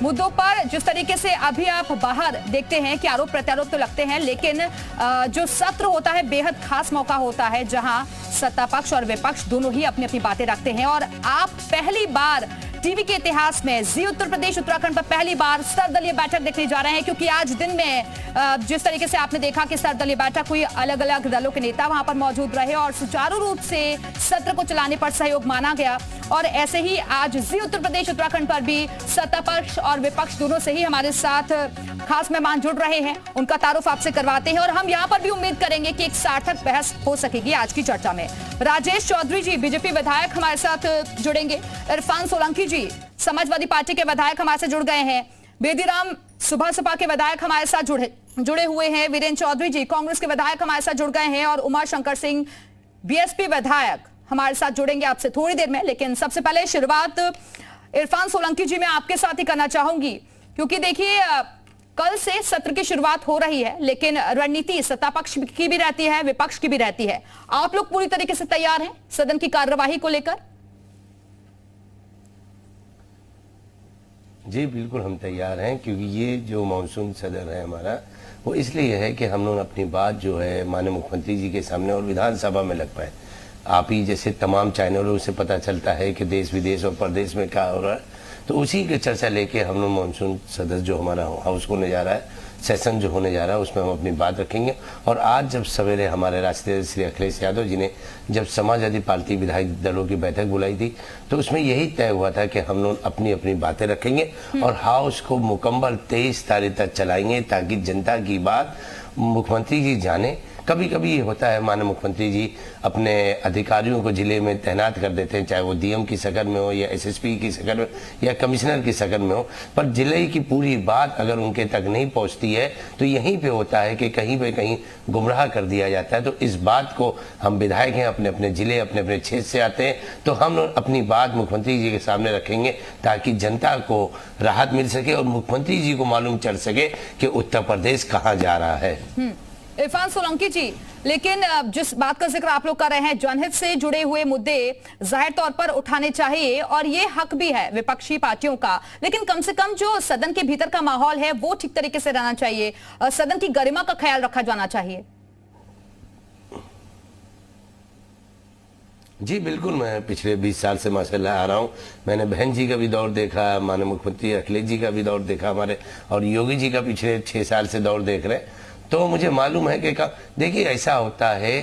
मुद्दों पर जिस तरीके से अभी आप बाहर देखते हैं कि आरोप प्रत्यारोप तो लगते हैं, लेकिन जो सत्र होता है बेहद खास मौका होता है जहां सत्ता पक्ष और विपक्ष दोनों ही अपनी अपनी बातें रखते हैं। और आप पहली बार टीवी के इतिहास में जी उत्तर प्रदेश उत्तराखंड पर पहली बार सर्वदलीय बैठक देखने जा रहे हैं, क्योंकि आज दिन में जिस तरीके से आपने देखा कि सर्वदलीय बैठक हुई, अलग अलग दलों के नेता वहां पर मौजूद रहे और सुचारू रूप से सत्र को चलाने पर सहयोग माना गया। और ऐसे ही आज जी उत्तर प्रदेश उत्तराखंड पर भी सत्ता पक्ष और विपक्ष दोनों से ही हमारे साथ खास मेहमान जुड़ रहे हैं, उनका तारुफ आपसे करवाते हैं और हम यहाँ पर भी उम्मीद करेंगे कि एक सार्थक बहस हो सकेगी आज की चर्चा में। राजेश चौधरी जी बीजेपी विधायक हमारे साथ जुड़ेंगे, इरफान सोलंकी जी समाजवादी पार्टी के विधायक हमारे से जुड़ गए हैं, बेदीराम सुबह के विधायक हमारे साथ जुड़े हुए हैं, वीरेंद्र चौधरी जी कांग्रेस के विधायक हमारे साथ जुड़ गए हैं और उमा शंकर सिंह बीएसपी विधायक हमारे साथ जुड़ेंगे आपसे थोड़ी देर में। लेकिन सबसे पहले शुरुआत इरफान सोलंकी जी मैं आपके साथ ही करना चाहूंगी, क्योंकि देखिए कल से सत्र की शुरुआत हो रही है, लेकिन रणनीति सत्ता पक्ष की भी रहती है, विपक्ष की भी रहती है। आप लोग पूरी तरीके से तैयार हैं सदन की कार्यवाही को लेकर? जी बिल्कुल हम तैयार हैं, क्योंकि ये जो मानसून सदन है हमारा वो इसलिए है कि हम लोग अपनी बात जो है माननीय मुख्यमंत्री जी के सामने और विधानसभा में लग पाए। आप ही जैसे तमाम चैनलों से पता चलता है कि देश विदेश और प्रदेश में क्या हो रहा है, तो उसी की चर्चा लेके हम लोग मानसून सदस्य जो हमारा हाउस होने जा रहा है, सेशन जो होने जा रहा है, उसमें हम अपनी बात रखेंगे। और आज जब सवेरे हमारे राष्ट्रीय श्री अखिलेश यादव जी ने जब समाजवादी पार्टी विधायक दलों की बैठक बुलाई थी, तो उसमें यही तय हुआ था कि हम लोग अपनी अपनी बातें रखेंगे और हाउस को मुकम्मल 23 तारीख तक चलाएंगे, ताकि जनता की बात मुख्यमंत्री जी जाने। कभी कभी ये होता है माननीय मुख्यमंत्री जी अपने अधिकारियों को जिले में तैनात कर देते हैं, चाहे वो डीएम की शक्ल में हो या एसएसपी की शक्ल में या कमिश्नर की शक्ल में हो, पर जिले की पूरी बात अगर उनके तक नहीं पहुंचती है तो यहीं पे होता है कि कहीं पे कहीं गुमराह कर दिया जाता है। तो इस बात को हम विधायक हैं, अपने अपने जिले अपने अपने क्षेत्र से आते हैं, तो हम लोग अपनी बात मुख्यमंत्री जी के सामने रखेंगे ताकि जनता को राहत मिल सके और मुख्यमंत्री जी को मालूम चल सके कि उत्तर प्रदेश कहाँ जा रहा है। इरफान सोलंकी जी, लेकिन जिस बात का जिक्र आप लोग कर रहे हैं, जनहित से जुड़े हुए मुद्दे जाहिर तौर पर उठाने चाहिए और ये हक भी है विपक्षी पार्टियों का, लेकिन कम से कम जो सदन के भीतर का माहौल है वो ठीक तरीके से रहना चाहिए, सदन की गरिमा का ख्याल रखा जाना चाहिए। जी बिल्कुल, मैं पिछले 20 साल से माशाल्लाह आ रहा हूँ। मैंने बहन जी का भी दौर देखा, माननीय मुख्यमंत्री अखिलेश जी का भी दौर देखा हमारे, और योगी जी का पिछले 6 साल से दौर देख रहे हैं। तो मुझे मालूम है कि देखिए ऐसा होता है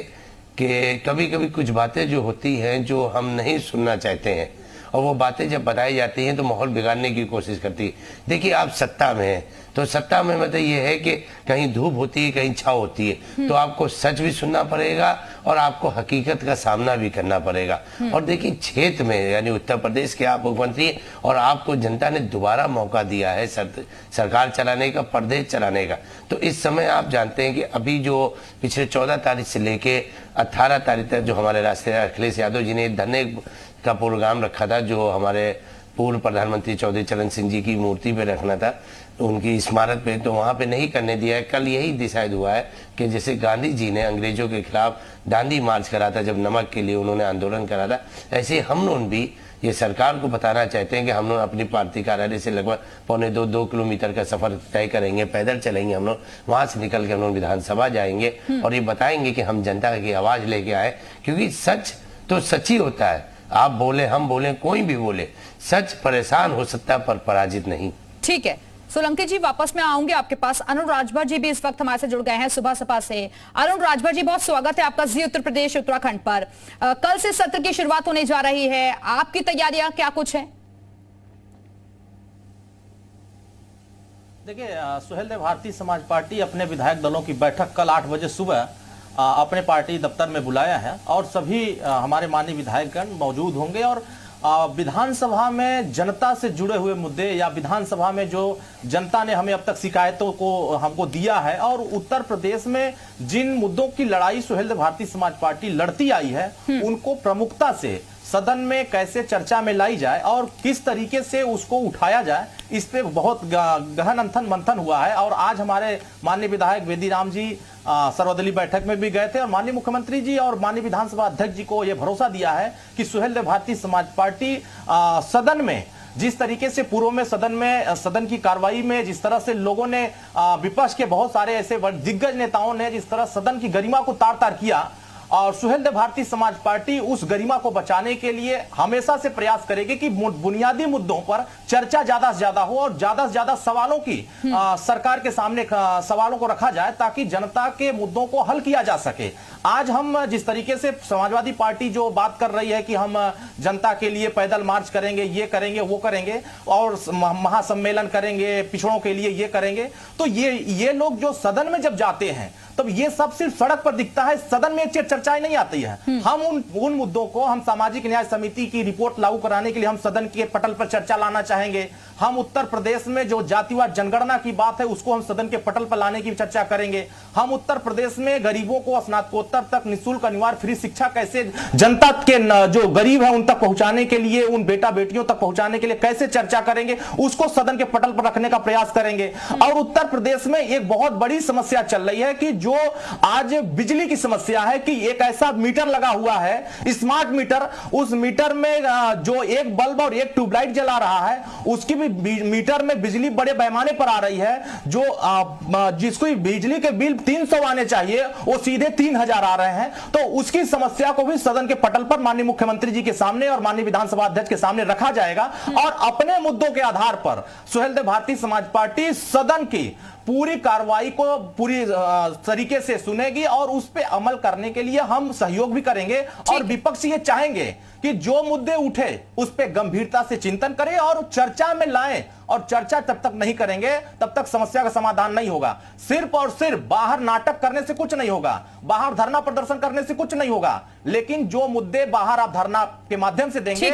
कि कभी कभी कुछ बातें जो होती हैं जो हम नहीं सुनना चाहते हैं, और वो बातें जब बताई जाती हैं तो माहौल बिगाड़ने की कोशिश करती है। देखिए आप सत्ता में हैं, तो सत्ता में मतलब ये है कि कहीं धूप होती है कहीं छाव होती है, तो आपको सच भी सुनना पड़ेगा और आपको हकीकत का सामना भी करना पड़ेगा। और देखिए क्षेत्र में यानी उत्तर प्रदेश के आप मुख्यमंत्री हैं और आपको जनता ने दोबारा मौका दिया है सरकार चलाने का, प्रदेश चलाने का। तो इस समय आप जानते हैं कि अभी जो पिछले 14 तारीख से लेके 18 तारीख तक जो हमारे राष्ट्रीय अखिलेश यादव जी ने धरने का प्रोग्राम रखा था, जो हमारे पूर्व प्रधानमंत्री चौधरी चरण सिंह जी की मूर्ति पे रखना था, उनकी स्मारक पे, तो वहाँ पे नहीं करने दिया है। कल यही डिसाइड हुआ है कि जैसे गांधी जी ने अंग्रेजों के खिलाफ दांडी मार्च करा था, जब नमक के लिए उन्होंने आंदोलन करा था, ऐसे हम लोग भी ये सरकार को बताना चाहते हैं कि हम लोग अपनी पार्टी कार्यालय से लगभग 1.25-2 किलोमीटर का सफर तय करेंगे, पैदल चलेंगे हम लोग, वहाँ से निकल के हम लोग विधानसभा जाएंगे और ये बताएंगे कि हम जनता की आवाज़ लेके आए, क्योंकि सच तो सच ही होता है। आप बोले हम बोले कोई भी बोले, सच परेशान हो सकता है पर पराजित नहीं। ठीक है सोलंकी जी, वापस में आऊंगे आपके पास। अरुण राजभर जी भी इस वक्त हमारे से जुड़ गए हैं सुबह सपा से। अरुण राजभर जी, बहुत स्वागत है आपका जी उत्तर प्रदेश उत्तराखंड पर। कल से सत्र की शुरुआत होने जा रही है, आपकी तैयारियां क्या कुछ है? देखिए सुहेल देव, भारतीय समाज पार्टी अपने विधायक दलों की बैठक कल 8 बजे सुबह अपने पार्टी दफ्तर में बुलाया है और सभी हमारे माननीय विधायकगण मौजूद होंगे और विधानसभा में जनता से जुड़े हुए मुद्दे या विधानसभा में जो जनता ने हमें अब तक शिकायतों को हमको दिया है और उत्तर प्रदेश में जिन मुद्दों की लड़ाई सुहेल देव भारतीय समाज पार्टी लड़ती आई है, उनको प्रमुखता से सदन में कैसे चर्चा में लाई जाए और किस तरीके से उसको उठाया जाए, इस पे बहुत गहन मंथन हुआ है। और आज हमारे माननीय विधायक बेदीराम जी सर्वदलीय बैठक में भी गए थे और माननीय मुख्यमंत्री जी और माननीय विधानसभा अध्यक्ष जी को यह भरोसा दिया है कि सुहेल देव भारतीय समाज पार्टी सदन में जिस तरीके से पूर्व में सदन की कार्रवाई में जिस तरह से लोगों ने विपक्ष के बहुत सारे ऐसे दिग्गज नेताओं ने जिस तरह सदन की गरिमा को तार तार किया, और सुहेलदेव भारतीय समाज पार्टी उस गरिमा को बचाने के लिए हमेशा से प्रयास करेगी कि बुनियादी मुद्दों पर चर्चा ज्यादा से ज्यादा हो और ज्यादा से ज्यादा सवालों की सरकार के सामने सवालों को रखा जाए ताकि जनता के मुद्दों को हल किया जा सके। आज हम जिस तरीके से समाजवादी पार्टी जो बात कर रही है कि हम जनता के लिए पैदल मार्च करेंगे, ये करेंगे, वो करेंगे और महासम्मेलन करेंगे, पिछड़ों के लिए ये करेंगे, तो ये लोग जो सदन में जब जाते हैं तब ये सब सिर्फ सड़क पर दिखता है, सदन में चर्चाएं नहीं आती है। हम उन मुद्दों को, हम सामाजिक न्याय समिति की रिपोर्ट लागू कराने के लिए हम सदन के पटल पर चर्चा लाना चाहेंगे। हम उत्तर प्रदेश में जो जातिवाद जनगणना की बात है उसको हम सदन के पटल पर लाने की चर्चा करेंगे। हम उत्तर प्रदेश में गरीबों को स्नातकोत्तर तक निःशुल्क अनिवार्य फ्री शिक्षा कैसे जनता के जो गरीब है उन तक पहुंचाने के लिए, उन बेटा बेटियों तक पहुंचाने के लिए कैसे चर्चा करेंगे, उसको सदन के पटल पर रखने का प्रयास करेंगे। और उत्तर प्रदेश में एक बहुत बड़ी समस्या चल रही है कि जो आज बिजली की समस्या है कि एक ऐसा मीटर लगा हुआ है स्मार्ट मीटर, उस मीटर में जो एक बल्ब और एक ट्यूबलाइट जला रहा है उसकी भी मीटर में बिजली बड़े पैमाने पर आ रही है। जो जिसको बिजली के बिल 300 आने चाहिए वो सीधे 3000 आ रहे हैं। तो उसकी समस्या को भी सदन के पटल पर माननीय मुख्यमंत्री जी के सामने और माननीय विधानसभा अध्यक्ष के सामने रखा जाएगा और अपने मुद्दों के आधार पर सुहेलदेव भारतीय समाज पार्टी सदन की पूरी कार्रवाई को पूरी तरीके से सुनेगी और उस पे अमल करने के लिए हम सहयोग भी करेंगे। और विपक्ष ये चाहेंगे कि जो मुद्दे उठे उस पे गंभीरता से चिंतन करें और चर्चा में लाएं, और चर्चा जब तक नहीं करेंगे तब तक समस्या का समाधान नहीं होगा। सिर्फ और सिर्फ बाहर नाटक करने से कुछ नहीं होगा, बाहर धरना प्रदर्शन करने से कुछ नहीं होगा, लेकिन जो मुद्दे बाहर आप धरना के माध्यम से देंगे